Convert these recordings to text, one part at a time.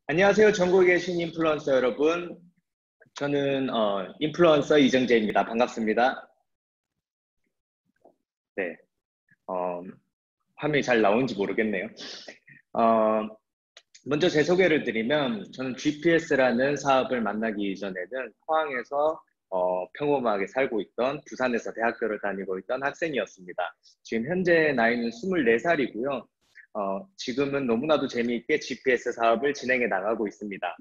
안녕하세요. 전국에 계신 인플루언서 여러분. 저는 인플루언서 이정재입니다. 반갑습니다. 네, 어, 화면이 잘 나오는지 모르겠네요. 어, 먼저 제 소개를 드리면 저는 GPS라는 사업을 만나기 이전에는 포항에서 평범하게 살고 있던 부산에서 대학교를 다니고 있던 학생이었습니다. 지금 현재 나이는 24살이고요. 지금은 너무나도 재미있게 GPS 사업을 진행해 나가고 있습니다.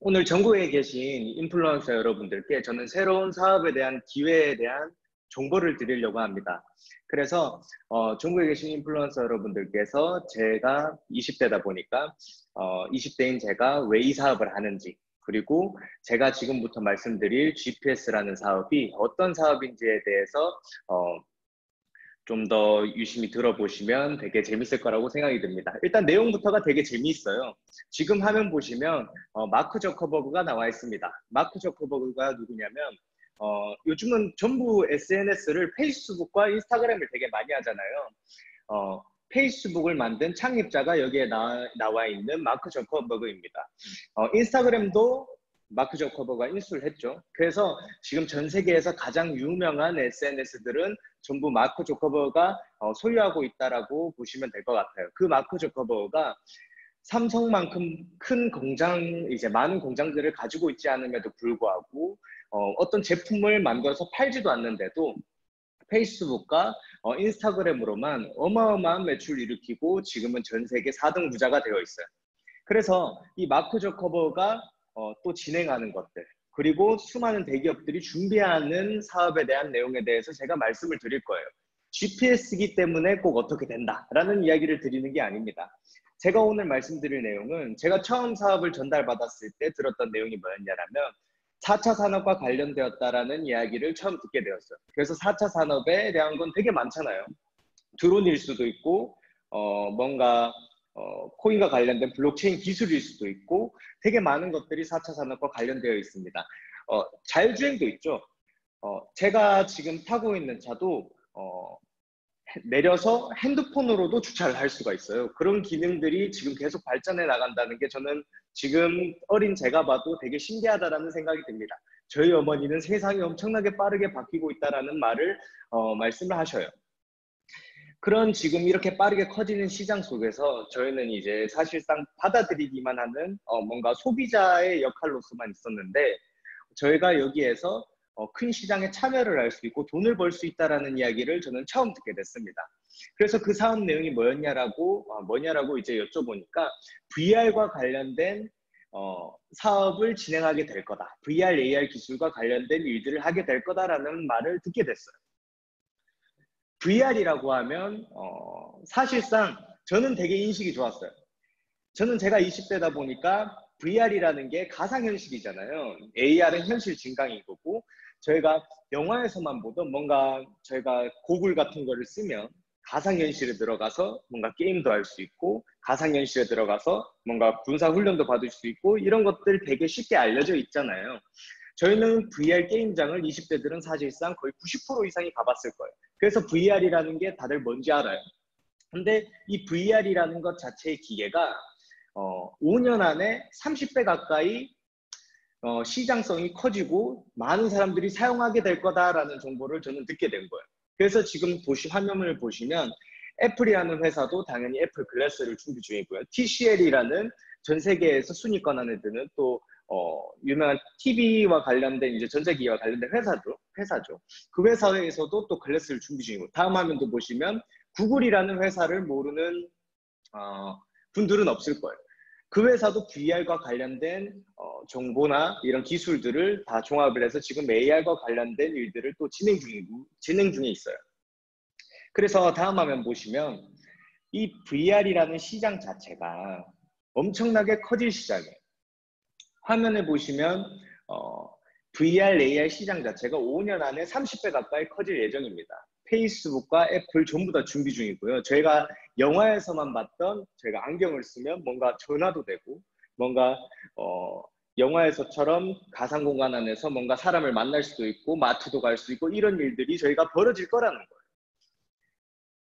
오늘 전국에 계신 인플루언서 여러분들께 저는 새로운 사업에 대한 기회에 대한 정보를 드리려고 합니다. 그래서 전국에 계신 인플루언서 여러분들께서 제가 20대다 보니까 20대인 제가 왜 이 사업을 하는지, 그리고 제가 지금부터 말씀드릴 GPS라는 사업이 어떤 사업인지에 대해서 좀 더 유심히 들어보시면 되게 재밌을 거라고 생각이 듭니다. 일단 내용부터가 되게 재미있어요. 지금 화면 보시면 마크 저커버그가 나와 있습니다. 마크 저커버그가 누구냐면 요즘은 전부 SNS를 페이스북과 인스타그램을 되게 많이 하잖아요. 페이스북을 만든 창립자가 여기에 나와 있는 마크 저커버그입니다. 인스타그램도 마크 저커버그가 인수를 했죠. 그래서 지금 전 세계에서 가장 유명한 SNS들은 전부 마크 저커버그가 소유하고 있다라고 보시면 될 것 같아요. 그 마크 저커버그가 삼성만큼 큰 공장, 이제 많은 공장들을 가지고 있지 않음에도 불구하고 어떤 제품을 만들어서 팔지도 않는데도 페이스북과 인스타그램으로만 어마어마한 매출을 일으키고 지금은 전 세계 4등 부자가 되어 있어요. 그래서 이 마크 저커버가 또 진행하는 것들, 그리고 수많은 대기업들이 준비하는 사업에 대한 내용에 대해서 제가 말씀을 드릴 거예요. GPS이기 때문에 꼭 어떻게 된다라는 이야기를 드리는 게 아닙니다. 제가 오늘 말씀드릴 내용은 제가 처음 사업을 전달받았을 때 들었던 내용이 뭐였냐면 4차 산업과 관련되었다라는 이야기를 처음 듣게 되었어요. 그래서 4차 산업에 대한 건 되게 많잖아요. 드론일 수도 있고 뭔가 코인과 관련된 블록체인 기술일 수도 있고 되게 많은 것들이 4차 산업과 관련되어 있습니다. 자율주행도 있죠. 제가 지금 타고 있는 차도 내려서 핸드폰으로도 주차를 할 수가 있어요. 그런 기능들이 지금 계속 발전해 나간다는 게 저는 지금 어린 제가 봐도 되게 신기하다라는 생각이 듭니다. 저희 어머니는 세상이 엄청나게 빠르게 바뀌고 있다라는 말을 말씀을 하셔요. 그런 지금 이렇게 빠르게 커지는 시장 속에서 저희는 이제 사실상 받아들이기만 하는 뭔가 소비자의 역할로서만 있었는데 저희가 여기에서 큰 시장에 참여를 할 수 있고 돈을 벌 수 있다라는 이야기를 저는 처음 듣게 됐습니다. 그래서 그 사업 내용이 뭐냐라고 이제 여쭤보니까 VR과 관련된 사업을 진행하게 될 거다. VR, AR 기술과 관련된 일들을 하게 될 거다라는 말을 듣게 됐어요. VR이라고 하면 사실상 저는 되게 인식이 좋았어요. 저는 제가 20대다 보니까 VR이라는 게 가상현실이잖아요. AR은 현실 증강인 거고 저희가 영화에서만 보던 뭔가 저희가 고글 같은 거를 쓰면 가상현실에 들어가서 뭔가 게임도 할 수 있고 가상현실에 들어가서 뭔가 군사훈련도 받을 수 있고 이런 것들 되게 쉽게 알려져 있잖아요. 저희는 VR 게임장을 20대들은 사실상 거의 90% 이상이 가봤을 거예요. 그래서 VR이라는 게 다들 뭔지 알아요. 근데 이 VR이라는 것 자체의 기계가 5년 안에 30배 가까이 시장성이 커지고 많은 사람들이 사용하게 될 거다라는 정보를 저는 듣게 된 거예요. 그래서 지금 화면을 보시면 애플이라는 회사도 당연히 애플 글래스를 준비 중이고요. TCL이라는 전 세계에서 순위권 안에 드는 또 유명한 TV와 관련된 이제 전자기기와 관련된 회사죠. 그 회사에서도 또 글래스를 준비 중이고 다음 화면도 보시면 구글이라는 회사를 모르는 분들은 없을 거예요. 그 회사도 VR과 관련된 정보나 이런 기술들을 다 종합을 해서 지금 AR과 관련된 일들을 또 진행 중에 있어요. 그래서 다음 화면 보시면 이 VR이라는 시장 자체가 엄청나게 커질 시장이에요. 화면에 보시면 VR, AR 시장 자체가 5년 안에 30배 가까이 커질 예정입니다. 페이스북과 애플 전부 다 준비 중이고요. 저희가 영화에서만 봤던 저희가 안경을 쓰면 뭔가 전화도 되고 뭔가 영화에서처럼 가상 공간 안에서 뭔가 사람을 만날 수도 있고 마트도 갈 수 있고 이런 일들이 저희가 벌어질 거라는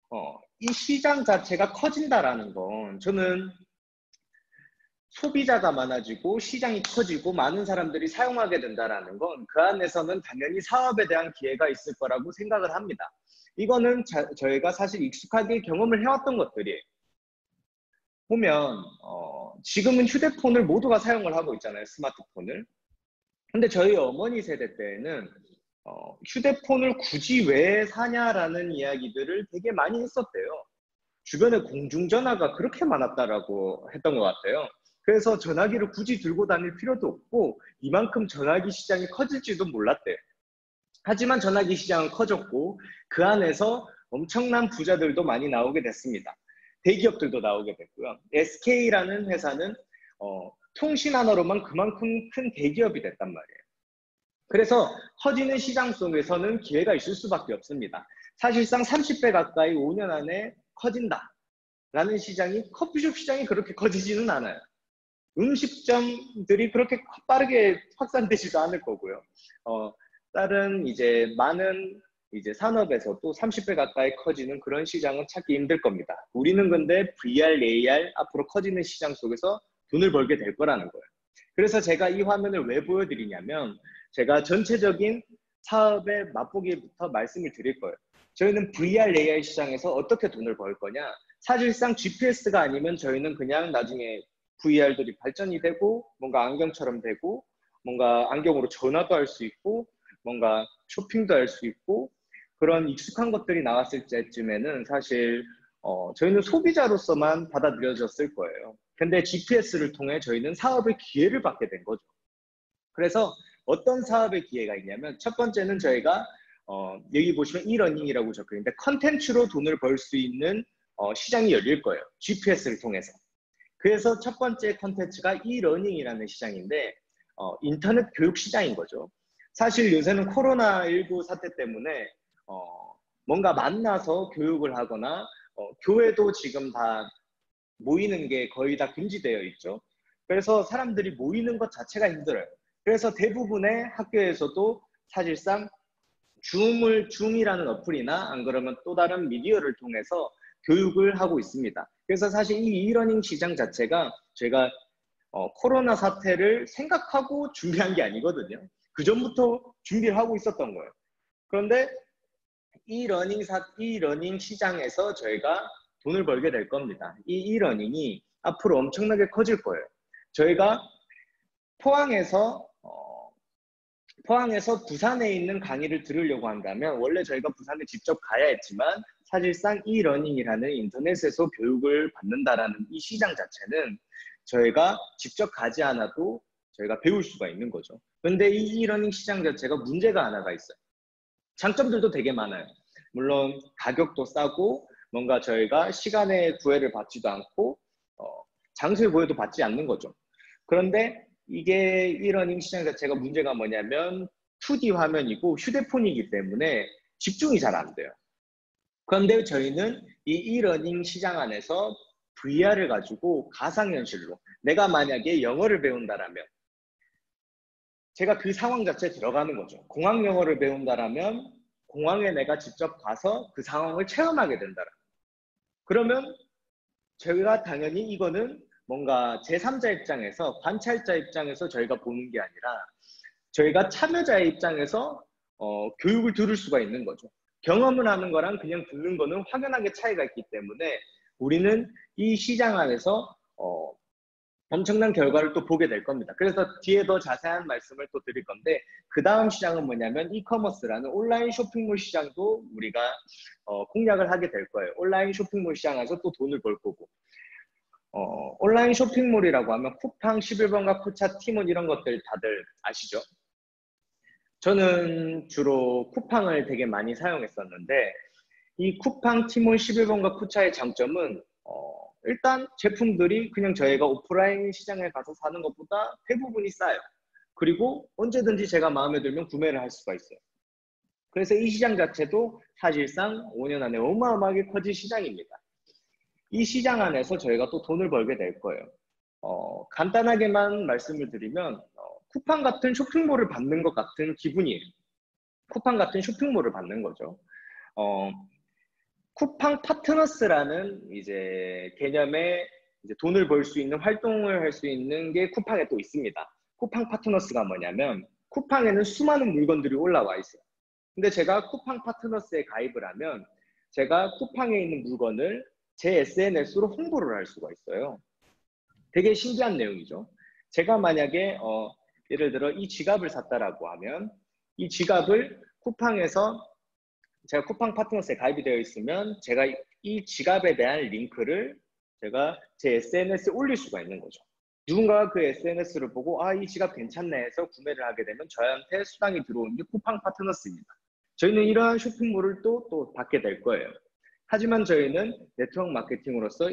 거예요. 이 시장 자체가 커진다라는 건 저는 소비자가 많아지고 시장이 커지고 많은 사람들이 사용하게 된다는 건 그 안에서는 당연히 사업에 대한 기회가 있을 거라고 생각을 합니다. 이거는 저희가 사실 익숙하게 경험을 해왔던 것들이에요. 보면 지금은 휴대폰을 모두가 사용을 하고 있잖아요. 스마트폰을. 근데 저희 어머니 세대 때에는 휴대폰을 굳이 왜 사냐라는 이야기들을 되게 많이 했었대요. 주변에 공중전화가 그렇게 많았다라고 했던 것 같아요. 그래서 전화기를 굳이 들고 다닐 필요도 없고 이만큼 전화기 시장이 커질지도 몰랐대요. 하지만 전화기 시장은 커졌고 그 안에서 엄청난 부자들도 많이 나오게 됐습니다. 대기업들도 나오게 됐고요. SK라는 회사는 통신 하나로만 그만큼 큰 대기업이 됐단 말이에요. 그래서 커지는 시장 속에서는 기회가 있을 수밖에 없습니다. 사실상 30배 가까이 5년 안에 커진다라는 시장이 커피숍 시장이 그렇게 커지지는 않아요. 음식점들이 그렇게 빠르게 확산되지도 않을 거고요. 다른 이제 많은 이제 산업에서도 30배 가까이 커지는 그런 시장은 찾기 힘들 겁니다. 우리는 근데 VR, AR 앞으로 커지는 시장 속에서 돈을 벌게 될 거라는 거예요. 그래서 제가 이 화면을 왜 보여드리냐면 제가 전체적인 사업의 맛보기부터 말씀을 드릴 거예요. 저희는 VR, AR 시장에서 어떻게 돈을 벌 거냐? 사실상 GPS가 아니면 저희는 그냥 나중에 VR들이 발전이 되고 뭔가 안경처럼 되고 뭔가 안경으로 전화도 할 수 있고 뭔가 쇼핑도 할 수 있고 그런 익숙한 것들이 나왔을 때쯤에는 사실 저희는 소비자로서만 받아들여졌을 거예요. 근데 GPS를 통해 저희는 사업의 기회를 받게 된 거죠. 그래서 어떤 사업의 기회가 있냐면 첫 번째는 저희가 여기 보시면 이러닝이라고 적혀 있는데 컨텐츠로 돈을 벌 수 있는 시장이 열릴 거예요. GPS를 통해서. 그래서 첫 번째 컨텐츠가 이러닝이라는 시장인데 인터넷 교육 시장인 거죠. 사실 요새는 코로나19 사태 때문에 뭔가 만나서 교육을 하거나 교회도 지금 다 모이는 게 거의 다 금지되어 있죠. 그래서 사람들이 모이는 것 자체가 힘들어요. 그래서 대부분의 학교에서도 사실상 줌이라는 어플이나 안 그러면 또 다른 미디어를 통해서 교육을 하고 있습니다. 그래서 사실 이 이러닝 시장 자체가 제가 코로나 사태를 생각하고 준비한 게 아니거든요. 그 전부터 준비를 하고 있었던 거예요. 그런데 이 러닝 시장에서 저희가 돈을 벌게 될 겁니다. 이 러닝이 앞으로 엄청나게 커질 거예요. 저희가 포항에서 부산에 있는 강의를 들으려고 한다면 원래 저희가 부산에 직접 가야 했지만 사실상 이 러닝이라는 인터넷에서 교육을 받는다라는 이 시장 자체는 저희가 직접 가지 않아도 저희가 배울 수가 있는 거죠. 그런데 이 러닝 시장 자체가 문제가 하나가 있어요. 장점들도 되게 많아요. 물론 가격도 싸고 뭔가 저희가 시간의 구애를 받지도 않고 장소의 구애도 받지 않는 거죠. 그런데 이게 이러닝 시장 자체가 문제가 뭐냐면 2D 화면이고 휴대폰이기 때문에 집중이 잘 안 돼요. 그런데 저희는 이 이러닝 시장 안에서 VR을 가지고 가상현실로 내가 만약에 영어를 배운다라면 제가 그 상황 자체에 들어가는 거죠. 공항 영어를 배운다라면 공항에 내가 직접 가서 그 상황을 체험하게 된다라면 그러면 저희가 당연히 이거는 뭔가 제3자 입장에서 관찰자 입장에서 저희가 보는 게 아니라 저희가 참여자의 입장에서 교육을 들을 수가 있는 거죠. 경험을 하는 거랑 그냥 듣는 거는 확연하게 차이가 있기 때문에 우리는 이 시장 안에서 엄청난 결과를 또 보게 될 겁니다. 그래서 뒤에 더 자세한 말씀을 또 드릴 건데 그 다음 시장은 뭐냐면 이커머스라는 온라인 쇼핑몰 시장도 우리가 공략을 하게 될 거예요. 온라인 쇼핑몰 시장에서 또 돈을 벌 거고 온라인 쇼핑몰이라고 하면 쿠팡, 11번가, 쿠차, 티몬 이런 것들 다들 아시죠? 저는 주로 쿠팡을 되게 많이 사용했었는데 이 쿠팡, 티몬, 11번가, 쿠차의 장점은 일단 제품들이 그냥 저희가 오프라인 시장에 가서 사는 것보다 대부분이 싸요. 그리고 언제든지 제가 마음에 들면 구매를 할 수가 있어요. 그래서 이 시장 자체도 사실상 5년 안에 어마어마하게 커질 시장입니다. 이 시장 안에서 저희가 또 돈을 벌게 될 거예요. 간단하게만 말씀을 드리면 쿠팡 같은 쇼핑몰을 받는 것 같은 기분이에요. 쿠팡 같은 쇼핑몰을 받는 거죠. 쿠팡 파트너스라는 이제 개념의 이제 돈을 벌 수 있는 활동을 할 수 있는 게 쿠팡에 또 있습니다. 쿠팡 파트너스가 뭐냐면 쿠팡에는 수많은 물건들이 올라와 있어요. 근데 제가 쿠팡 파트너스에 가입을 하면 제가 쿠팡에 있는 물건을 제 SNS로 홍보를 할 수가 있어요. 되게 신기한 내용이죠. 제가 만약에 예를 들어 이 지갑을 샀다라고 하면 이 지갑을 쿠팡에서 제가 쿠팡 파트너스에 가입이 되어 있으면 제가 이 지갑에 대한 링크를 제가 제 SNS에 올릴 수가 있는 거죠. 누군가가 그 SNS를 보고 아, 이 지갑 괜찮네 해서 구매를 하게 되면 저한테 수당이 들어오는 게 쿠팡 파트너스입니다. 저희는 이러한 쇼핑몰을 또 받게 될 거예요. 하지만 저희는 네트워크 마케팅으로서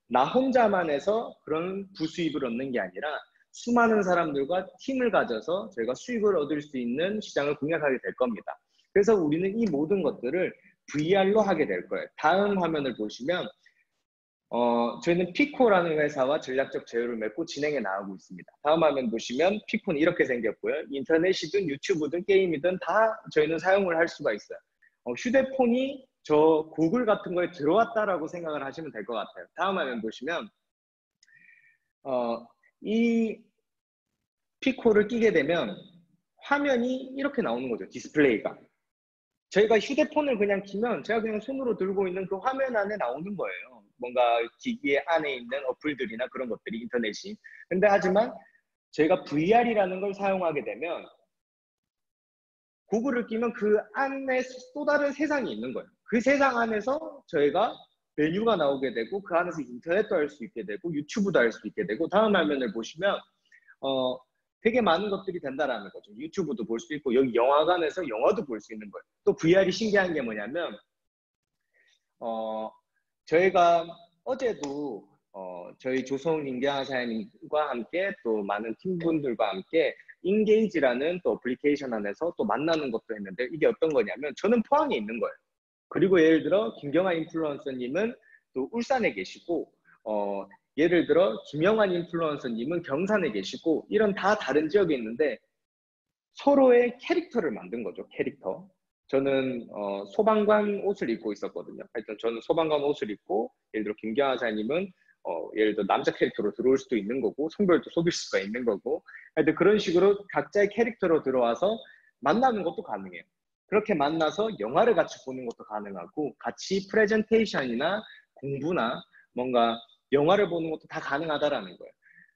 나 혼자만 해서 그런 부수입을 얻는 게 아니라 수많은 사람들과 팀을 가져서 저희가 수익을 얻을 수 있는 시장을 공략하게 될 겁니다. 그래서 우리는 이 모든 것들을 VR로 하게 될 거예요. 다음 화면을 보시면 저희는 피코라는 회사와 전략적 제휴를 맺고 진행해 나가고 있습니다. 다음 화면 보시면 피코는 이렇게 생겼고요. 인터넷이든 유튜브든 게임이든 다 저희는 사용을 할 수가 있어요. 휴대폰이 저 구글 같은 거에 들어왔다라고 생각을 하시면 될 것 같아요. 다음 화면 보시면 이 피코를 끼게 되면 화면이 이렇게 나오는 거죠. 디스플레이가. 저희가 휴대폰을 그냥 키면 제가 그냥 손으로 들고 있는 그 화면 안에 나오는 거예요. 뭔가 기기 안에 있는 어플들이나 그런 것들이 인터넷이. 근데 하지만 저희가 VR이라는 걸 사용하게 되면 구글을 끼면 그 안에 또 다른 세상이 있는 거예요. 그 세상 안에서 저희가 메뉴가 나오게 되고 그 안에서 인터넷도 할 수 있게 되고 유튜브도 할 수 있게 되고 다음 화면을 보시면 되게 많은 것들이 된다라는 거죠. 유튜브도 볼 수 있고 여기 영화관에서 영화도 볼 수 있는 거예요. 또 VR이 신기한 게 뭐냐면 저희가 어제도 저희 조성 임계하사님과 함께 또 많은 팀분들과 함께 인게이지라는 또 어플리케이션 안에서 또 만나는 것도 했는데 이게 어떤 거냐면 저는 포항에 있는 거예요. 그리고 예를 들어 김경아 인플루언서님은 또 울산에 계시고 예를 들어 김영환 인플루언서님은 경산에 계시고 이런 다 다른 지역에 있는데 서로의 캐릭터를 만든 거죠. 캐릭터. 저는 소방관 옷을 입고 있었거든요. 하여튼 저는 소방관 옷을 입고 예를 들어 김경아 사님은 예를 들어 남자 캐릭터로 들어올 수도 있는 거고 성별도 속일 수가 있는 거고 하여튼 그런 식으로 각자의 캐릭터로 들어와서 만나는 것도 가능해요. 그렇게 만나서 영화를 같이 보는 것도 가능하고 같이 프레젠테이션이나 공부나 뭔가 영화를 보는 것도 다 가능하다라는 거예요.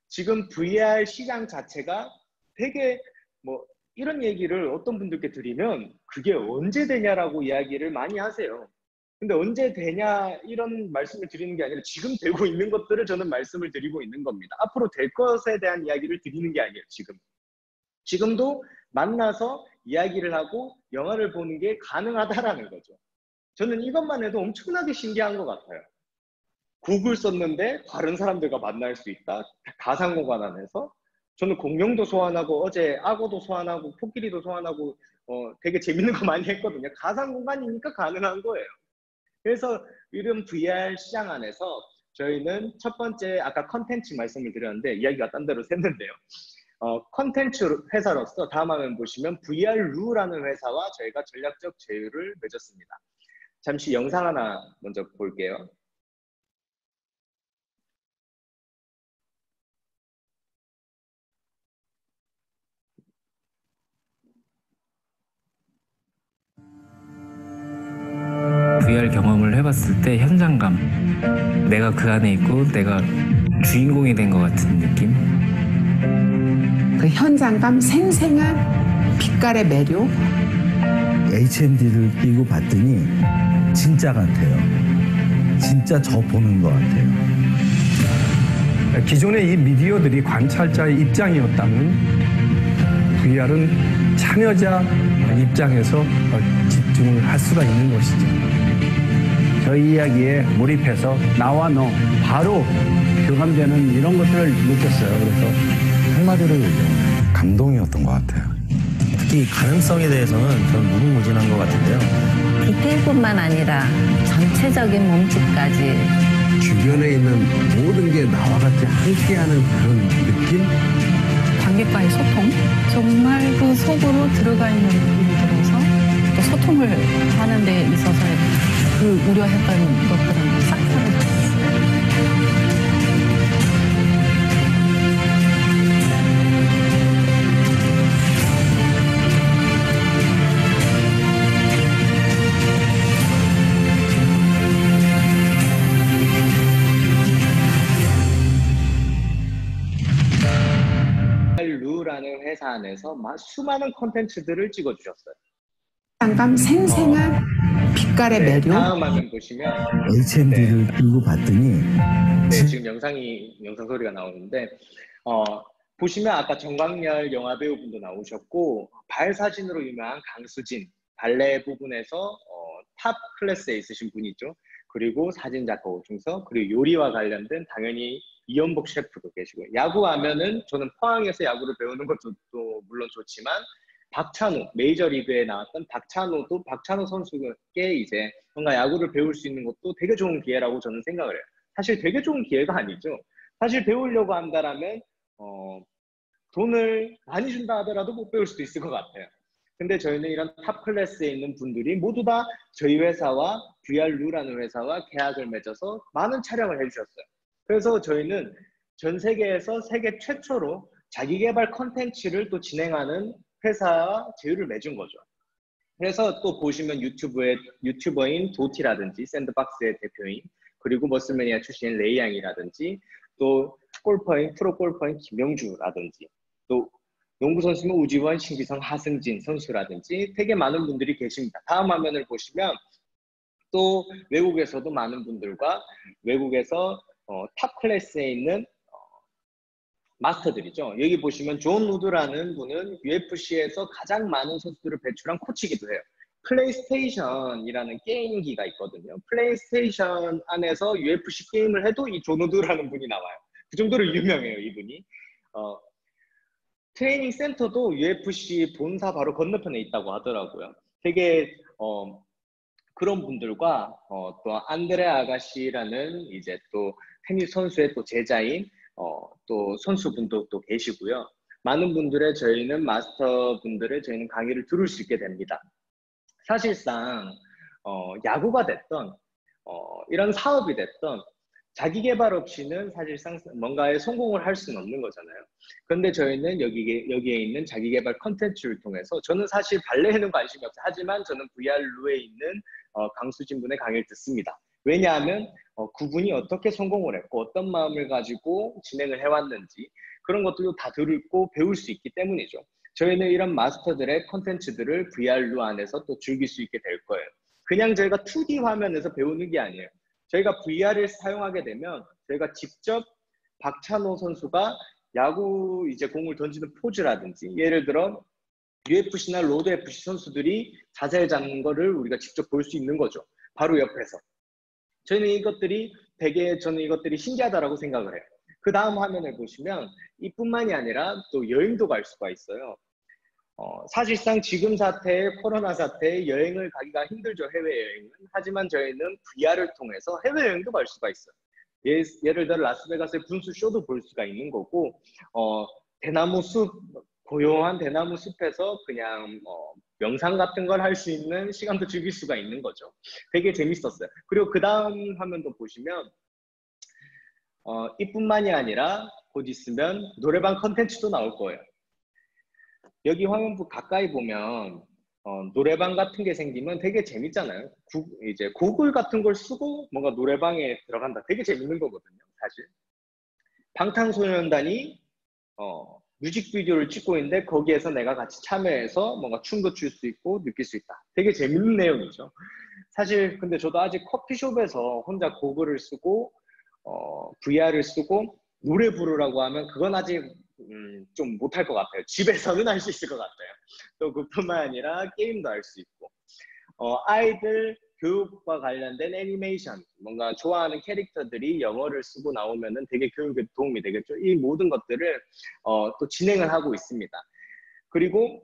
지금 VR 시장 자체가 되게 뭐 이런 얘기를 어떤 분들께 드리면 그게 언제 되냐라고 이야기를 많이 하세요. 근데 언제 되냐 이런 말씀을 드리는 게 아니라 지금 되고 있는 것들을 저는 말씀을 드리고 있는 겁니다. 앞으로 될 것에 대한 이야기를 드리는 게 아니에요. 지금도 만나서 이야기를 하고 영화를 보는 게 가능하다라는 거죠. 저는 이것만 해도 엄청나게 신기한 것 같아요. 구글 썼는데 다른 사람들과 만날 수 있다. 가상공간 안에서. 저는 공룡도 소환하고 어제 악어도 소환하고 코끼리도 소환하고 되게 재밌는 거 많이 했거든요. 가상공간이니까 가능한 거예요. 그래서 이런 VR 시장 안에서 저희는 첫 번째 아까 컨텐츠 말씀을 드렸는데 이야기가 딴 데로 샜는데요. 컨텐츠 회사로서 다음 화면 보시면 VR루라는 회사와 저희가 전략적 제휴를 맺었습니다. 잠시 영상 하나 먼저 볼게요. VR 경험을 해봤을 때 현장감, 내가 그 안에 있고 내가 주인공이 된 것 같은 느낌? 그 현장감, 생생한 빛깔의 매력. HMD를 끼고 봤더니 진짜 같아요. 진짜 저 보는 것 같아요. 기존의 이 미디어들이 관찰자의 입장이었다면 VR은 참여자 입장에서 집중을 할 수가 있는 것이죠. 저희 이야기에 몰입해서 나와 너 바로 교감되는 이런 것들을 느꼈어요. 그래서 한마디로 얘기하면 감동이었던 것 같아요. 특히 가능성에 대해서는 전 무궁무진한 것 같은데요. 디테일뿐만 아니라 전체적인 몸짓까지 주변에 있는 모든 게 나와 같이 함께하는 그런 느낌? 관객과의 소통, 정말 그 속으로 들어가 있는 느낌이 들어서 또 소통을 하는 데 있어서 그 우려했던 것들은 싹 사라졌어요. VR루라는 회사 안에서 수많은 콘텐츠들을 찍어주셨어요. 현장감 생생한 빛깔의 매력. 다음 화면 보시면 HMD를 들고 봤더니 지금 영상 소리가 나오는데 보시면 아까 정광열 영화배우분도 나오셨고 발 사진으로 유명한 강수진 발레 부분에서 탑 클래스에 있으신 분이죠. 그리고 사진작가 오중석, 그리고 요리와 관련된 당연히 이연복 셰프도 계시고, 야구하면은 저는 포항에서 야구를 배우는 것도 물론 좋지만 박찬호, 메이저리그에 나왔던 박찬호 선수께 이제 뭔가 야구를 배울 수 있는 것도 되게 좋은 기회라고 저는 생각을 해요. 사실 되게 좋은 기회가 아니죠. 사실 배우려고 한다라면 돈을 많이 준다 하더라도 못 배울 수도 있을 것 같아요. 근데 저희는 이런 탑 클래스에 있는 분들이 모두 다 저희 회사와 VR루라는 회사와 계약을 맺어서 많은 촬영을 해주셨어요. 그래서 저희는 전 세계에서 세계 최초로 자기개발 컨텐츠를 또 진행하는 회사와 제휴를 맺은 거죠. 그래서 또 보시면 유튜버인 도티라든지 샌드박스의 대표인, 그리고 머슬매니아 출신인 레이양이라든지, 또 프로 골퍼인 김영주라든지, 또 농구 선수는 우지원, 신기성, 하승진 선수라든지 되게 많은 분들이 계십니다. 다음 화면을 보시면 또 외국에서도 많은 분들과 외국에서 탑 클래스에 있는 마스터들이죠. 여기 보시면 존 우드라는 분은 UFC에서 가장 많은 선수들을 배출한 코치이기도 해요. 플레이스테이션이라는 게임기가 있거든요. 플레이스테이션 안에서 UFC 게임을 해도 이 존 우드라는 분이 나와요. 그 정도로 유명해요, 이분이. 트레이닝 센터도 UFC 본사 바로 건너편에 있다고 하더라고요. 되게 그런 분들과 또 안드레 아가시라는 이제 또 테니스 선수의 또 제자인 또 선수분도 또 계시고요. 많은 분들의 저희는 마스터 분들의 저희는 강의를 들을 수 있게 됩니다. 사실상 야구가 됐던 이런 사업이 됐던 자기 개발 없이는 사실상 뭔가에 성공을 할 수는 없는 거잖아요. 그런데 저희는 여기에 있는 자기 개발 컨텐츠를 통해서, 저는 사실 발레에는 관심이 없어요. 하지만 저는 VR루에 있는 강수진 분의 강의를 듣습니다. 왜냐하면 그분이 어떻게 성공을 했고 어떤 마음을 가지고 진행을 해왔는지 그런 것들도 다 듣고 배울 수 있기 때문이죠. 저희는 이런 마스터들의 컨텐츠들을 VR루 안에서 또 즐길 수 있게 될 거예요. 그냥 저희가 2D 화면에서 배우는 게 아니에요. 저희가 VR을 사용하게 되면 저희가 직접 박찬호 선수가 야구 이제 공을 던지는 포즈라든지, 예를 들어 UFC나 로드 FC 선수들이 자세를 잡는 거를 우리가 직접 볼 수 있는 거죠. 바로 옆에서. 저는 이것들이 신기하다라고 생각을 해요. 그 다음 화면을 보시면 이뿐만이 아니라 또 여행도 갈 수가 있어요. 사실상 지금 코로나 사태에 여행을 가기가 힘들죠, 해외여행은. 하지만 저희는 VR을 통해서 해외여행도 갈 수가 있어요. 예를 들어 라스베가스의 분수 쇼도 볼 수가 있는 거고, 고요한 대나무 숲에서 그냥 명상 같은 걸 할 수 있는 시간도 즐길 수가 있는 거죠. 되게 재밌었어요. 그리고 그 다음 화면도 보시면 이뿐만이 아니라 곧 있으면 노래방 컨텐츠도 나올 거예요. 여기 화면부 가까이 보면 노래방 같은 게 생기면 되게 재밌잖아요. 이제 구글 같은 걸 쓰고 뭔가 노래방에 들어간다. 되게 재밌는 거거든요, 사실. 방탄소년단이 뮤직비디오를 찍고 있는데 거기에서 내가 같이 참여해서 뭔가 춤도 출 수 있고 느낄 수 있다. 되게 재밌는 내용이죠. 사실 근데 저도 아직 커피숍에서 혼자 고글을 쓰고 VR을 쓰고 노래 부르라고 하면 그건 아직 좀 못할 것 같아요. 집에서는 할 수 있을 것 같아요. 또 그뿐만 아니라 게임도 할 수 있고, 아이들 교육과 관련된 애니메이션, 뭔가 좋아하는 캐릭터들이 영어를 쓰고 나오면은 되게 교육에 도움이 되겠죠. 이 모든 것들을 또 진행을 하고 있습니다. 그리고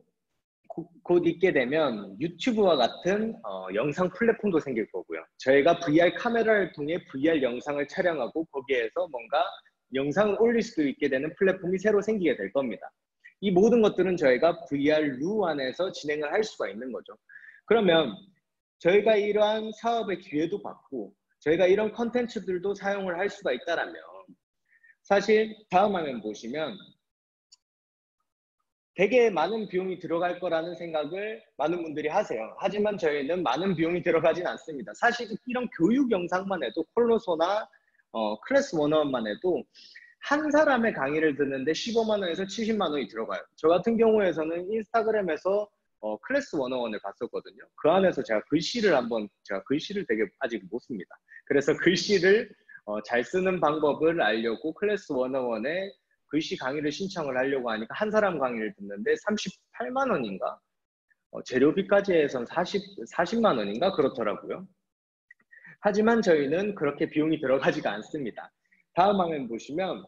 곧 있게 되면 유튜브와 같은 영상 플랫폼도 생길 거고요. 저희가 VR 카메라를 통해 VR 영상을 촬영하고 거기에서 뭔가 영상을 올릴 수도 있게 되는 플랫폼이 새로 생기게 될 겁니다. 이 모든 것들은 저희가 VR루 안에서 진행을 할 수가 있는 거죠. 그러면 저희가 이러한 사업의 기회도 받고 저희가 이런 컨텐츠들도 사용을 할 수가 있다라면, 사실 다음 화면 보시면 되게 많은 비용이 들어갈 거라는 생각을 많은 분들이 하세요. 하지만 저희는 많은 비용이 들어가진 않습니다. 사실 이런 교육 영상만 해도 콜로소나 클래스 101만 해도 한 사람의 강의를 듣는데 15만 원에서 70만 원이 들어가요. 저 같은 경우에서는 인스타그램에서 클래스 101을 봤었거든요. 그 안에서 제가 글씨를 되게 아직 못 씁니다. 그래서 글씨를 잘 쓰는 방법을 알려고 클래스 101에 글씨 강의를 신청을 하려고 하니까 한 사람 강의를 듣는데 38만 원인가? 재료비까지 해선 40만 원인가? 그렇더라고요. 하지만 저희는 그렇게 비용이 들어가지가 않습니다. 다음 화면 보시면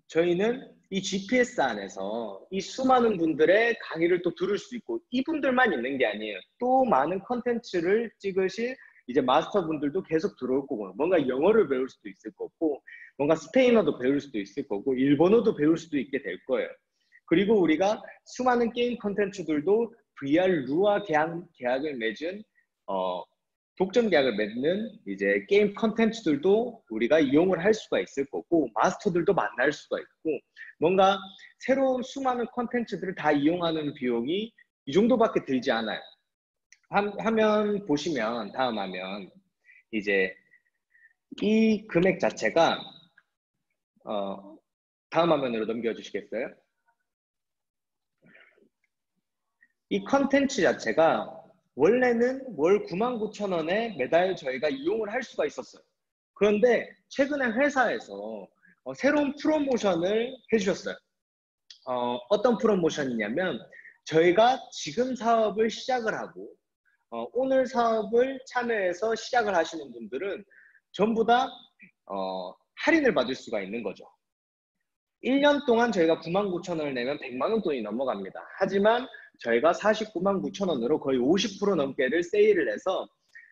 저희는 이 GPS 안에서 이 수많은 분들의 강의를 또 들을 수 있고 이분들만 있는 게 아니에요. 또 많은 컨텐츠를 찍으실 이제 마스터분들도 계속 들어올 거고 뭔가 영어를 배울 수도 있을 거고 뭔가 스페인어도 배울 수도 있을 거고 일본어도 배울 수도 있게 될 거예요. 그리고 우리가 수많은 게임 컨텐츠들도 VR 루아 계약을 맺은 독점 계약을 맺는 이제 게임 컨텐츠들도 우리가 이용을 할 수가 있을 거고 마스터들도 만날 수가 있고 뭔가 새로운 수많은 컨텐츠들을 다 이용하는 비용이 이 정도밖에 들지 않아요. 화면 보시면 다음 화면 이제 이 금액 자체가 다음 화면으로 넘겨주시겠어요? 이 컨텐츠 자체가 원래는 월 99,000원에 매달 저희가 이용을 할 수가 있었어요. 그런데 최근에 회사에서 새로운 프로모션을 해주셨어요. 어떤 프로모션이냐면 저희가 지금 사업을 시작을 하고 오늘 사업을 참여해서 시작을 하시는 분들은 전부 다 할인을 받을 수가 있는 거죠. 1년 동안 저희가 99,000원을 내면 100만 원 돈이 넘어갑니다. 하지만 저희가 49만 9천 원으로 거의 50% 넘게를 세일을 해서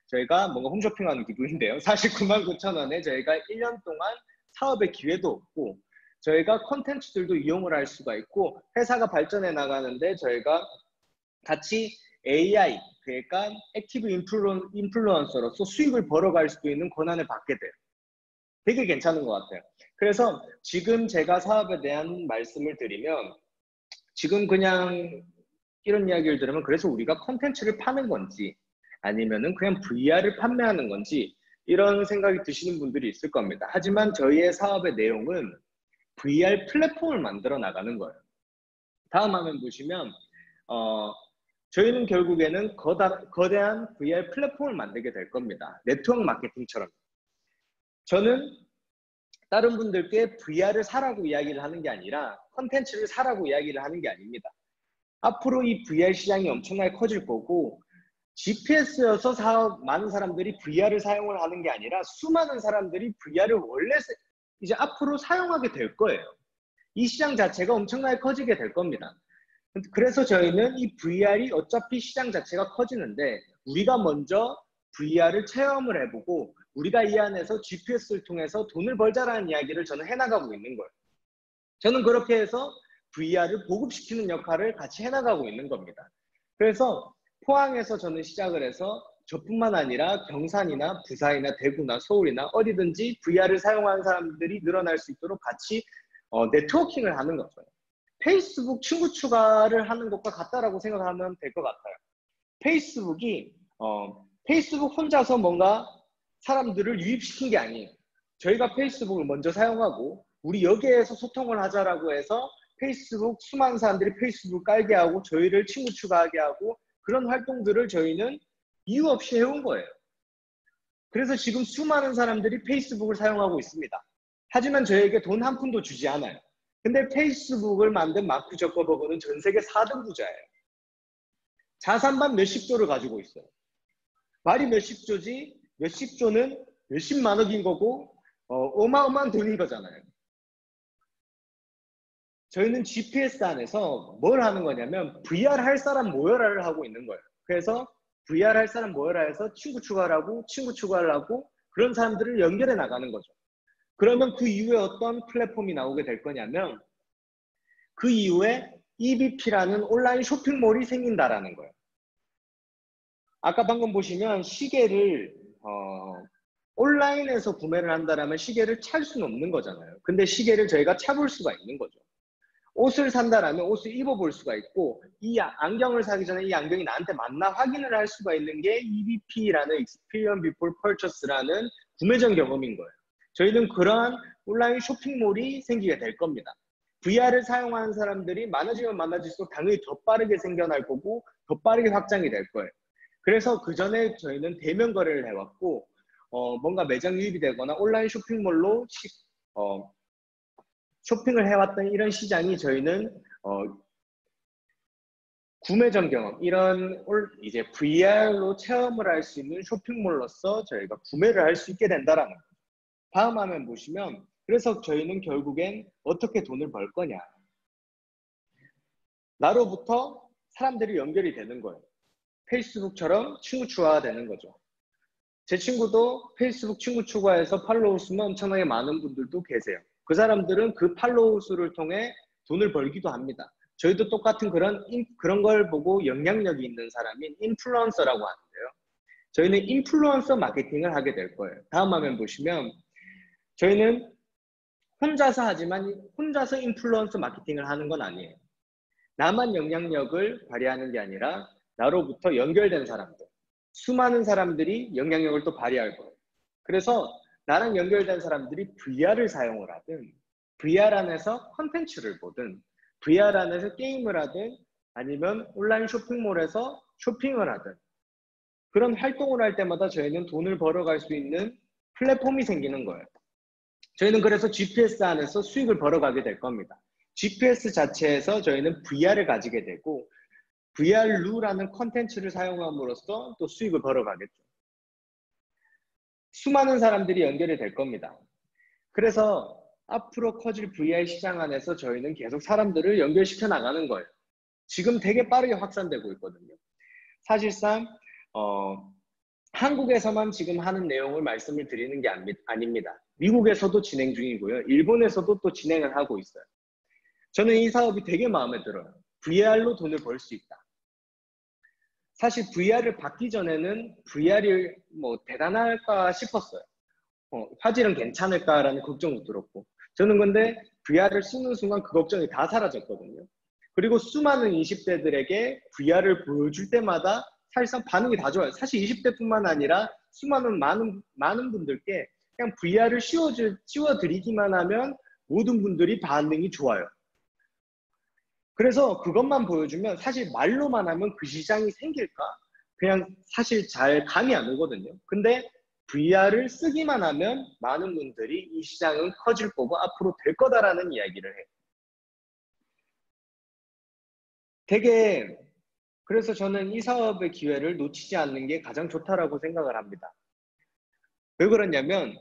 저희가 뭔가 홈쇼핑하는 기분인데요. 49만 9천 원에 저희가 1년 동안 사업의 기회도 없고 저희가 컨텐츠들도 이용을 할 수가 있고 회사가 발전해 나가는데 저희가 같이 AI, 그러니까 액티브 인플루언서로서 수익을 벌어갈 수도 있는 권한을 받게 돼요. 되게 괜찮은 것 같아요. 그래서 지금 제가 사업에 대한 말씀을 드리면 지금 그냥 이런 이야기를 들으면 그래서 우리가 컨텐츠를 파는 건지 아니면은 그냥 VR을 판매하는 건지 이런 생각이 드시는 분들이 있을 겁니다. 하지만 저희의 사업의 내용은 VR 플랫폼을 만들어 나가는 거예요. 다음 화면 보시면 저희는 결국에는 거대한 VR 플랫폼을 만들게 될 겁니다. 네트워크 마케팅처럼. 저는 다른 분들께 VR을 사라고 이야기를 하는 게 아니라 컨텐츠를 사라고 이야기를 하는 게 아닙니다. 앞으로 이 VR 시장이 엄청나게 커질 거고 GPS여서 많은 사람들이 VR을 사용을 하는 게 아니라 수많은 사람들이 VR을 원래 이제 앞으로 사용하게 될 거예요. 이 시장 자체가 엄청나게 커지게 될 겁니다. 그래서 저희는 이 VR이 어차피 시장 자체가 커지는데 우리가 먼저 VR을 체험을 해보고 우리가 이 안에서 GPS를 통해서 돈을 벌자라는 이야기를 저는 해나가고 있는 거예요. 저는 그렇게 해서 VR을 보급시키는 역할을 같이 해나가고 있는 겁니다. 그래서 포항에서 저는 시작을 해서 저뿐만 아니라 경산이나 부산이나 대구나 서울이나 어디든지 VR을 사용하는 사람들이 늘어날 수 있도록 같이 네트워킹을 하는 거죠. 페이스북 친구 추가를 하는 것과 같다라고 생각하면 될 것 같아요. 페이스북이 페이스북 혼자서 뭔가 사람들을 유입시킨 게 아니에요. 저희가 페이스북을 먼저 사용하고 우리 여기에서 소통을 하자라고 해서 페이스북 수많은 사람들이 페이스북 깔게 하고 저희를 친구 추가하게 하고 그런 활동들을 저희는 이유 없이 해온 거예요. 그래서 지금 수많은 사람들이 페이스북을 사용하고 있습니다. 하지만 저에게 돈 한 푼도 주지 않아요. 근데 페이스북을 만든 마크 저커버그는 전 세계 4등 부자예요. 자산만 몇십조를 가지고 있어요. 말이 몇십조지 몇십조는 몇십만억인 거고 어마어마한 돈인 거잖아요. 저희는 GPS 안에서 뭘 하는 거냐면 VR 할 사람 모여라를 하고 있는 거예요. 그래서 VR 할 사람 모여라 해서 친구 추가를 하고 친구 추가를 하고 그런 사람들을 연결해 나가는 거죠. 그러면 그 이후에 어떤 플랫폼이 나오게 될 거냐면 그 이후에 EBP라는 온라인 쇼핑몰이 생긴다라는 거예요. 아까 방금 보시면 시계를 온라인에서 구매를 한다라면 시계를 찰 수는 없는 거잖아요. 근데 시계를 저희가 차볼 수가 있는 거죠. 옷을 산다라면 옷을 입어볼 수가 있고 이 안경을 사기 전에 이 안경이 나한테 맞나 확인을 할 수가 있는 게 EBP라는 Experience Before Purchase라는 구매 전 경험인 거예요. 저희는 그러한 온라인 쇼핑몰이 생기게 될 겁니다. VR을 사용하는 사람들이 많아지면 많아질수록 당연히 더 빠르게 생겨날 거고 더 빠르게 확장이 될 거예요. 그래서 그 전에 저희는 대면 거래를 해왔고 뭔가 매장 유입이 되거나 온라인 쇼핑몰로 쇼핑을 해왔던 이런 시장이 저희는 구매전 경험, 이런 이제 VR로 체험을 할 수 있는 쇼핑몰로서 저희가 구매를 할 수 있게 된다라는 거죠. 다음 화면 보시면, 그래서 저희는 결국엔 어떻게 돈을 벌 거냐. 나로부터 사람들이 연결이 되는 거예요. 페이스북처럼 친구 추가가 되는 거죠. 제 친구도 페이스북 친구 추가해서 팔로우 수는 엄청나게 많은 분들도 계세요. 그 사람들은 그 팔로우 수를 통해 돈을 벌기도 합니다. 저희도 똑같은 그런 걸 보고 영향력이 있는 사람인 인플루언서라고 하는데요. 저희는 인플루언서 마케팅을 하게 될 거예요. 다음 화면 보시면 저희는 혼자서 하지만 혼자서 인플루언서 마케팅을 하는 건 아니에요. 나만 영향력을 발휘하는 게 아니라 나로부터 연결된 사람들, 수많은 사람들이 영향력을 또 발휘할 거예요. 그래서 나랑 연결된 사람들이 VR을 사용을 하든 VR 안에서 컨텐츠를 보든 VR 안에서 게임을 하든 아니면 온라인 쇼핑몰에서 쇼핑을 하든 그런 활동을 할 때마다 저희는 돈을 벌어갈 수 있는 플랫폼이 생기는 거예요. 저희는 그래서 GPS 안에서 수익을 벌어가게 될 겁니다. GPS 자체에서 저희는 VR을 가지게 되고 VR루라는 컨텐츠를 사용함으로써 또 수익을 벌어가겠죠. 수많은 사람들이 연결이 될 겁니다. 그래서 앞으로 커질 VR 시장 안에서 저희는 계속 사람들을 연결시켜 나가는 거예요. 지금 되게 빠르게 확산되고 있거든요. 사실상 한국에서만 지금 하는 내용을 말씀을 드리는 게 아닙니다. 미국에서도 진행 중이고요. 일본에서도 또 진행을 하고 있어요. 저는 이 사업이 되게 마음에 들어요. VR로 돈을 벌 수 있다. 사실 VR을 받기 전에는 VR이 뭐 대단할까 싶었어요. 화질은 괜찮을까라는 걱정도 들었고, 저는 근데 VR을 쓰는 순간 그 걱정이 다 사라졌거든요. 그리고 수많은 20대들에게 VR을 보여줄 때마다 사실상 반응이 다 좋아요. 사실 20대뿐만 아니라 수많은 많은 분들께 그냥 VR을 씌워드리기만 하면 모든 분들이 반응이 좋아요. 그래서 그것만 보여주면 사실 말로만 하면 그 시장이 생길까? 그냥 사실 잘 감이 안 오거든요. 근데 VR을 쓰기만 하면 많은 분들이 이 시장은 커질 거고 앞으로 될 거다라는 이야기를 해요. 그래서 저는 이 사업의 기회를 놓치지 않는 게 가장 좋다라고 생각을 합니다. 왜 그러냐면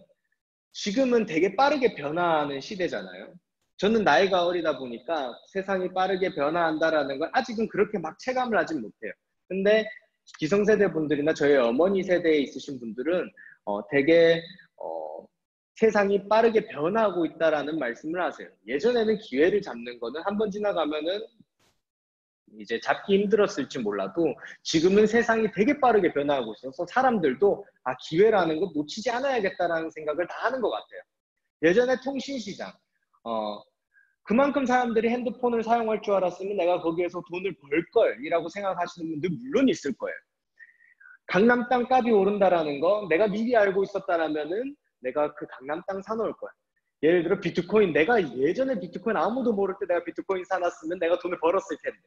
지금은 되게 빠르게 변화하는 시대잖아요. 저는 나이가 어리다 보니까 세상이 빠르게 변화한다라는 걸 아직은 그렇게 막 체감을 하진 못해요. 근데 기성세대 분들이나 저희 어머니 세대에 있으신 분들은 되게 세상이 빠르게 변화하고 있다라는 말씀을 하세요. 예전에는 기회를 잡는 거는 한번 지나가면은 이제 잡기 힘들었을지 몰라도 지금은 세상이 되게 빠르게 변화하고 있어서 사람들도 기회라는 거 놓치지 않아야겠다라는 생각을 다 하는 것 같아요. 예전에 통신시장 그만큼 사람들이 핸드폰을 사용할 줄 알았으면 내가 거기에서 돈을 벌걸 이라고 생각하시는 분들 물론 있을 거예요. 강남 땅 값이 오른다라는 거 내가 미리 알고 있었다라면은 내가 그 강남 땅 사놓을 거야. 예를 들어 비트코인, 내가 예전에 비트코인 아무도 모를 때 내가 비트코인 사놨으면 내가 돈을 벌었을 텐데.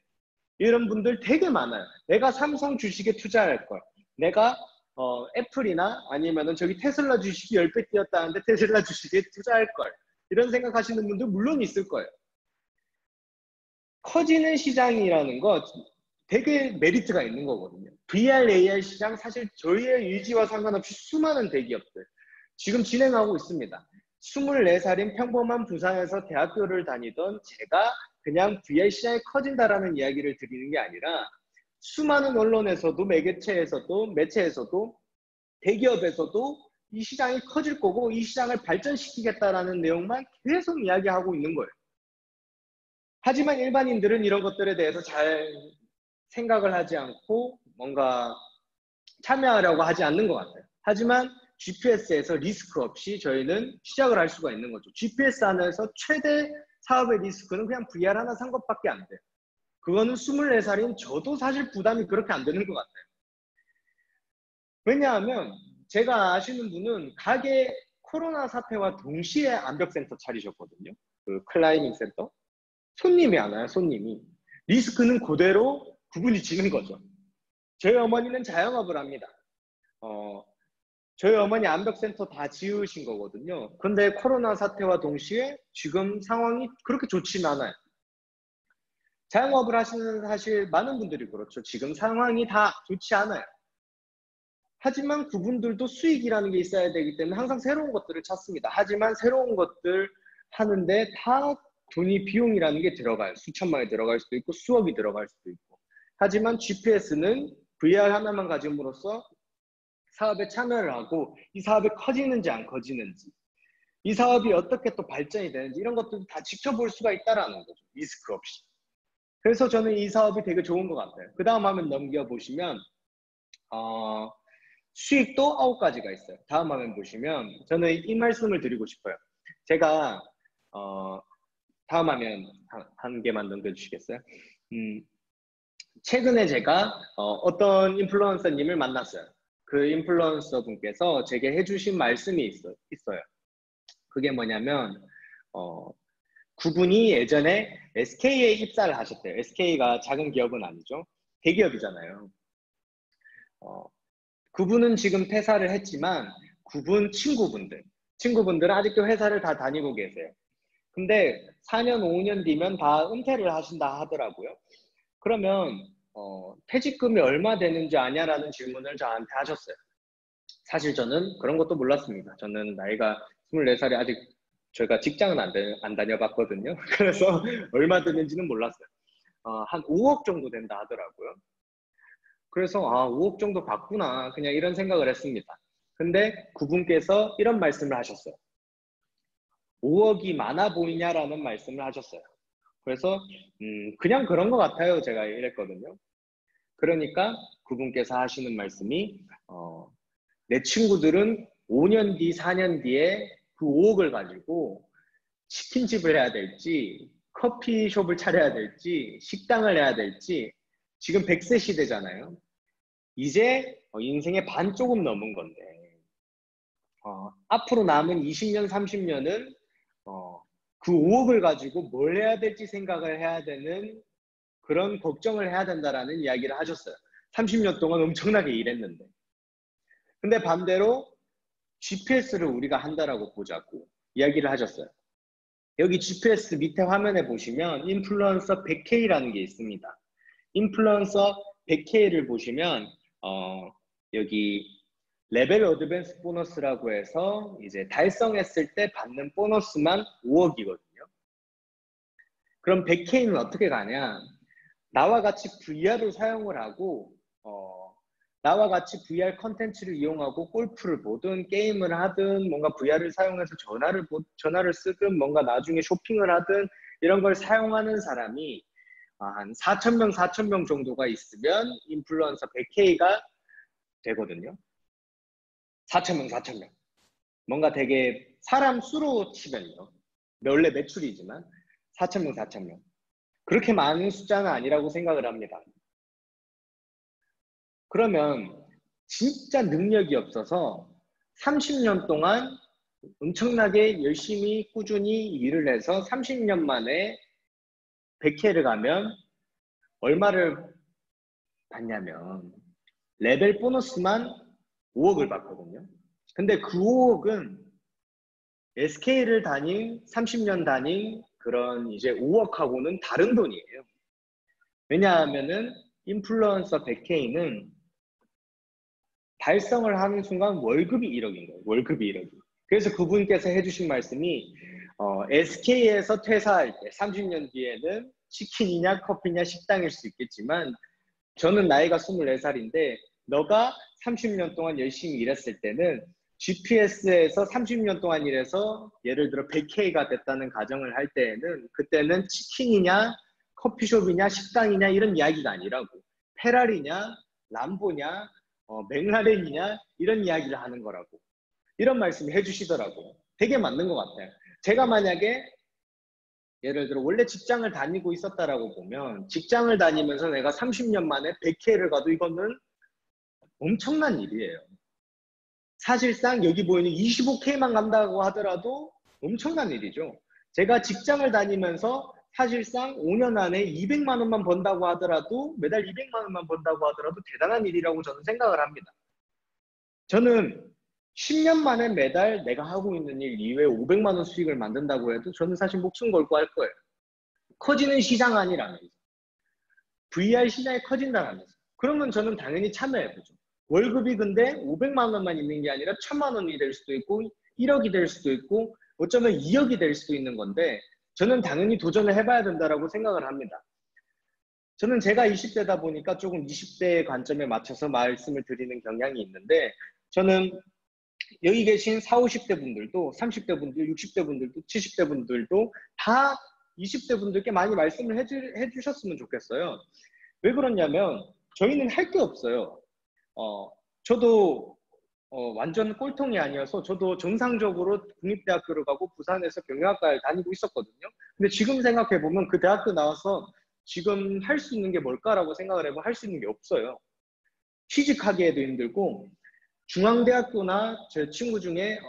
이런 분들 되게 많아요. 내가 삼성 주식에 투자할 걸. 내가 애플이나 아니면은 저기 테슬라 주식이 10배 뛰었다는데 테슬라 주식에 투자할 걸. 이런 생각하시는 분들 물론 있을 거예요. 커지는 시장이라는 거 되게 메리트가 있는 거거든요. VR, AR 시장 사실 저희의 의지와 상관없이 수많은 대기업들 지금 진행하고 있습니다. 24살인 평범한 부산에서 대학교를 다니던 제가 그냥 VR 시장이 커진다라는 이야기를 드리는 게 아니라 수많은 언론에서도 매체에서도 대기업에서도 이 시장이 커질 거고 이 시장을 발전시키겠다라는 내용만 계속 이야기하고 있는 거예요. 하지만 일반인들은 이런 것들에 대해서 잘 생각을 하지 않고 뭔가 참여하려고 하지 않는 것 같아요. 하지만 GPS에서 리스크 없이 저희는 시작을 할 수가 있는 거죠. GPS 안에서 최대 사업의 리스크는 그냥 VR 하나 산 것밖에 안 돼요. 그거는 24살인 저도 사실 부담이 그렇게 안 되는 것 같아요. 왜냐하면 제가 아시는 분은 가게 코로나 사태와 동시에 암벽센터 차리셨거든요. 그 클라이밍 센터. 손님이 안 와요, 손님이. 리스크는 그대로 구분이 지는 거죠. 저희 어머니는 자영업을 합니다. 저희 어머니 암벽센터 다 지으신 거거든요. 근데 코로나 사태와 동시에 지금 상황이 그렇게 좋진 않아요. 자영업을 하시는 사실 많은 분들이 그렇죠. 지금 상황이 다 좋지 않아요. 하지만 그분들도 수익이라는 게 있어야 되기 때문에 항상 새로운 것들을 찾습니다. 하지만 새로운 것들 하는데 다 돈이 비용이라는 게 들어가요. 수천만이 들어갈 수도 있고 수억이 들어갈 수도 있고. 하지만 GPS는 VR 하나만 가짐으로써 사업에 참여를 하고 이 사업이 커지는지 안 커지는지, 이 사업이 어떻게 또 발전이 되는지 이런 것들도 다 지켜볼 수가 있다라는 거죠. 리스크 없이. 그래서 저는 이 사업이 되게 좋은 것 같아요. 그 다음 화면 넘겨보시면 수익도 9가지가 있어요. 다음 화면 보시면 저는 이 말씀을 드리고 싶어요. 제가 다음 화면 한 개만 넘겨주시겠어요? 최근에 제가 어떤 인플루언서님을 만났어요. 그 인플루언서 분께서 제게 해주신 말씀이 있어요. 그게 뭐냐면 그분이 예전에 SK에 입사를 하셨대요. SK가 작은 기업은 아니죠. 대기업이잖아요. 그분은 지금 퇴사를 했지만 그분 친구분들은 아직도 회사를 다 다니고 계세요. 근데 4년, 5년 뒤면 다 은퇴를 하신다 하더라고요. 그러면 퇴직금이 얼마 되는지 아냐라는 질문을 저한테 하셨어요. 사실 저는 그런 것도 몰랐습니다. 저는 나이가 24살에 아직 저희가 직장은 안 다녀봤거든요. 그래서 얼마 드는지는 몰랐어요. 한 5억 정도 된다 하더라고요. 그래서 5억 정도 받구나 그냥 이런 생각을 했습니다. 근데 그분께서 이런 말씀을 하셨어요. 5억이 많아 보이냐라는 말씀을 하셨어요. 그래서 그냥 그런 것 같아요. 제가 이랬거든요. 그러니까 그분께서 하시는 말씀이 내 친구들은 5년 뒤, 4년 뒤에 그 5억을 가지고 치킨집을 해야 될지 커피숍을 차려야 될지 식당을 해야 될지 지금 100세 시대잖아요. 이제 인생의 반 조금 넘은 건데 앞으로 남은 20년, 30년은 그 5억을 가지고 뭘 해야 될지 생각을 해야 되는 그런 걱정을 해야 된다라는 이야기를 하셨어요. 30년 동안 엄청나게 일했는데. 근데 반대로 GPS를 우리가 한다라고 보자고 이야기를 하셨어요. 여기 GPS 밑에 화면에 보시면 인플루언서 100K라는 게 있습니다. 인플루언서 100K를 보시면 여기 레벨 어드밴스 보너스라고 해서 이제 달성했을 때 받는 보너스만 5억이거든요. 그럼 100K는 어떻게 가냐? 나와 같이 VR을 사용을 하고 나와 같이 VR 컨텐츠를 이용하고 골프를 보든 게임을 하든 뭔가 VR을 사용해서 전화를 쓰든 뭔가 나중에 쇼핑을 하든 이런 걸 사용하는 사람이 한 4,000명, 4,000명 정도가 있으면 인플루언서 100K가 되거든요. 4,000명, 4,000명. 뭔가 되게 사람 수로 치면요. 원래 매출이지만 4,000명, 4,000명. 그렇게 많은 숫자는 아니라고 생각을 합니다. 그러면 진짜 능력이 없어서 30년 동안 엄청나게 열심히 꾸준히 일을 해서 30년 만에 100K를 가면 얼마를 받냐면 레벨 보너스만 5억을 받거든요. 근데 그 5억은 SK를 다닌 30년 다닌 그런 이제 5억하고는 다른 돈이에요. 왜냐하면은 인플루언서 100K는 달성을 하는 순간 월급이 1억인 거예요. 월급이 1억이. 그래서 그분께서 해주신 말씀이 SK에서 퇴사할 때 30년 뒤에는 치킨이냐 커피냐 식당일 수 있겠지만 저는 나이가 24살인데 너가 30년 동안 열심히 일했을 때는 GPS에서 30년 동안 일해서 예를 들어 100K가 됐다는 가정을 할 때에는 그때는 치킨이냐 커피숍이냐 식당이냐 이런 이야기가 아니라고 페라리냐 람보냐 맥라렌이냐 이런 이야기를 하는 거라고 이런 말씀을 해주시더라고요. 되게 맞는 것 같아요. 제가 만약에 예를 들어 원래 직장을 다니고 있었다라고 보면 직장을 다니면서 내가 30년 만에 100K를 가도 이거는 엄청난 일이에요. 사실상 여기 보이는 25K만 간다고 하더라도 엄청난 일이죠. 제가 직장을 다니면서 사실상 5년 안에 200만 원만 번다고 하더라도, 매달 200만 원만 번다고 하더라도 대단한 일이라고 저는 생각을 합니다. 저는 10년 만에 매달 내가 하고 있는 일 이외에 500만 원 수익을 만든다고 해도 저는 사실 목숨 걸고 할 거예요. 커지는 시장 아니라면서. VR 시장이 커진다면서. 그러면 저는 당연히 참여해보죠. 월급이 근데 500만 원만 있는 게 아니라 1000만 원이 될 수도 있고 1억이 될 수도 있고 어쩌면 2억이 될 수도 있는 건데 저는 당연히 도전을 해봐야 된다고 생각을 합니다. 저는 제가 20대다 보니까 조금 20대의 관점에 맞춰서 말씀을 드리는 경향이 있는데 저는 여기 계신 40, 50대 분들도 30대 분들, 60대 분들도 70대 분들도 다 20대 분들께 많이 말씀을 해주셨으면 좋겠어요. 왜 그러냐면 저희는 할 게 없어요. 저도 완전 꼴통이 아니어서 저도 정상적으로 국립대학교를 가고 부산에서 경영학과를 다니고 있었거든요. 근데 지금 생각해보면 그 대학교 나와서 지금 할 수 있는 게 뭘까라고 생각을 해보면 할 수 있는 게 없어요. 취직하기에도 힘들고 중앙대학교나 제 친구 중에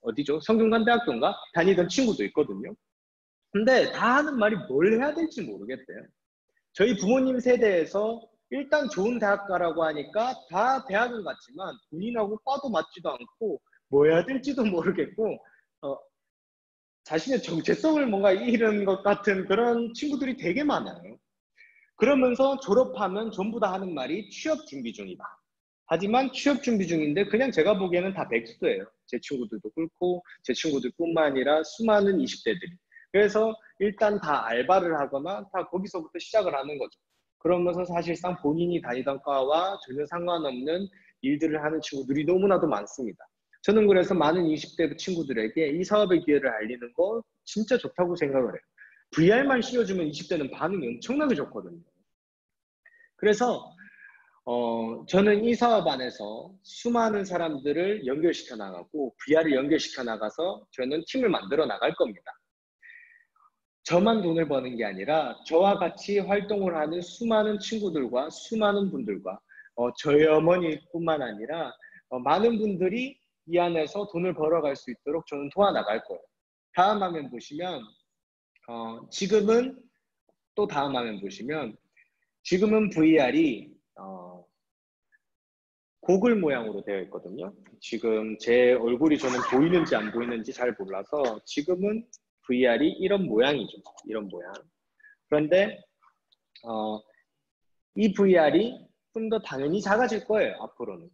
어디죠? 성균관대학교인가? 다니던 친구도 있거든요. 근데 다 하는 말이 뭘 해야 될지 모르겠대요. 저희 부모님 세대에서 일단 좋은 대학 가라고 하니까 다 대학은 갔지만 본인하고 과도 맞지도 않고 뭐 해야 될지도 모르겠고 자신의 정체성을 뭔가 잃은 것 같은 그런 친구들이 되게 많아요. 그러면서 졸업하면 전부 다 하는 말이 취업 준비 중이다. 하지만 취업 준비 중인데 그냥 제가 보기에는 다 백수예요. 제 친구들도 그렇고 제 친구들뿐만 아니라 수많은 20대들이. 그래서 일단 다 알바를 하거나 다 거기서부터 시작을 하는 거죠. 그러면서 사실상 본인이 다니던 과와 전혀 상관없는 일들을 하는 친구들이 너무나도 많습니다. 저는 그래서 많은 20대 친구들에게 이 사업의 기회를 알리는 거 진짜 좋다고 생각을 해요. VR만 씌워주면 20대는 반응이 엄청나게 좋거든요. 그래서 저는 이 사업 안에서 수많은 사람들을 연결시켜 나가고 VR을 연결시켜 나가서 저는 팀을 만들어 나갈 겁니다. 저만 돈을 버는 게 아니라 저와 같이 활동을 하는 수많은 친구들과 수많은 분들과 저희 어머니뿐만 아니라 많은 분들이 이 안에서 돈을 벌어갈 수 있도록 저는 도와나갈 거예요. 다음 화면 보시면 지금은 또 다음 화면 보시면 지금은 VR이 고글 모양으로 되어 있거든요. 지금 제 얼굴이 저는 보이는지 안 보이는지 잘 몰라서 지금은 VR이 이런 모양이죠. 이런 모양. 그런데 이 VR이 좀 더 당연히 작아질 거예요. 앞으로는.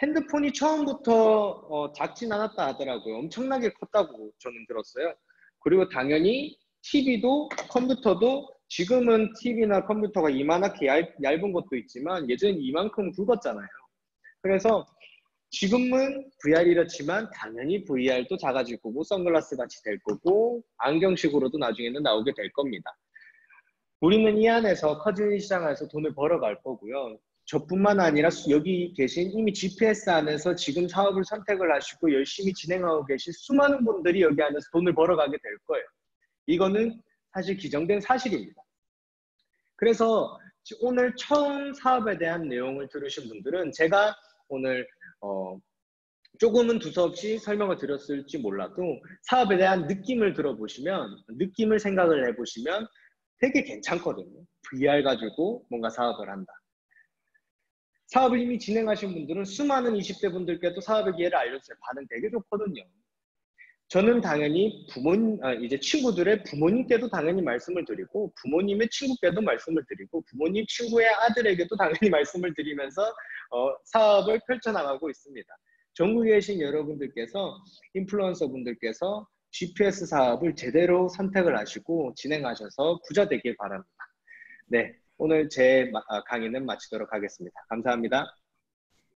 핸드폰이 처음부터 작진 않았다 하더라고요. 엄청나게 컸다고 저는 들었어요. 그리고 당연히 TV도 컴퓨터도 지금은 TV나 컴퓨터가 이만하게 얇은 것도 있지만 예전엔 이만큼 굵었잖아요. 그래서 지금은 VR이렇지만 당연히 VR도 작아질 거고 선글라스 같이 될 거고 안경식으로도 나중에는 나오게 될 겁니다. 우리는 이 안에서 커지는 시장에서 돈을 벌어갈 거고요. 저뿐만 아니라 여기 계신 이미 GPS 안에서 지금 사업을 선택을 하시고 열심히 진행하고 계신 수많은 분들이 여기 안에서 돈을 벌어가게 될 거예요. 이거는 사실 기정된 사실입니다. 그래서 오늘 처음 사업에 대한 내용을 들으신 분들은 제가 오늘 조금은 두서없이 설명을 드렸을지 몰라도 사업에 대한 느낌을 들어보시면 느낌을 생각을 해보시면 되게 괜찮거든요. VR 가지고 뭔가 사업을 한다. 사업을 이미 진행하신 분들은 수많은 20대 분들께도 사업의 기회를 알려주세요. 반응 되게 좋거든요. 저는 당연히 이제 친구들의 부모님께도 당연히 말씀을 드리고 부모님의 친구께도 말씀을 드리고 부모님 친구의 아들에게도 당연히 말씀을 드리면서 사업을 펼쳐나가고 있습니다. 전국에 계신 여러분들께서 인플루언서 분들께서 GPS 사업을 제대로 선택을 하시고 진행하셔서 부자 되길 바랍니다. 네, 오늘 제 강의는 마치도록 하겠습니다. 감사합니다.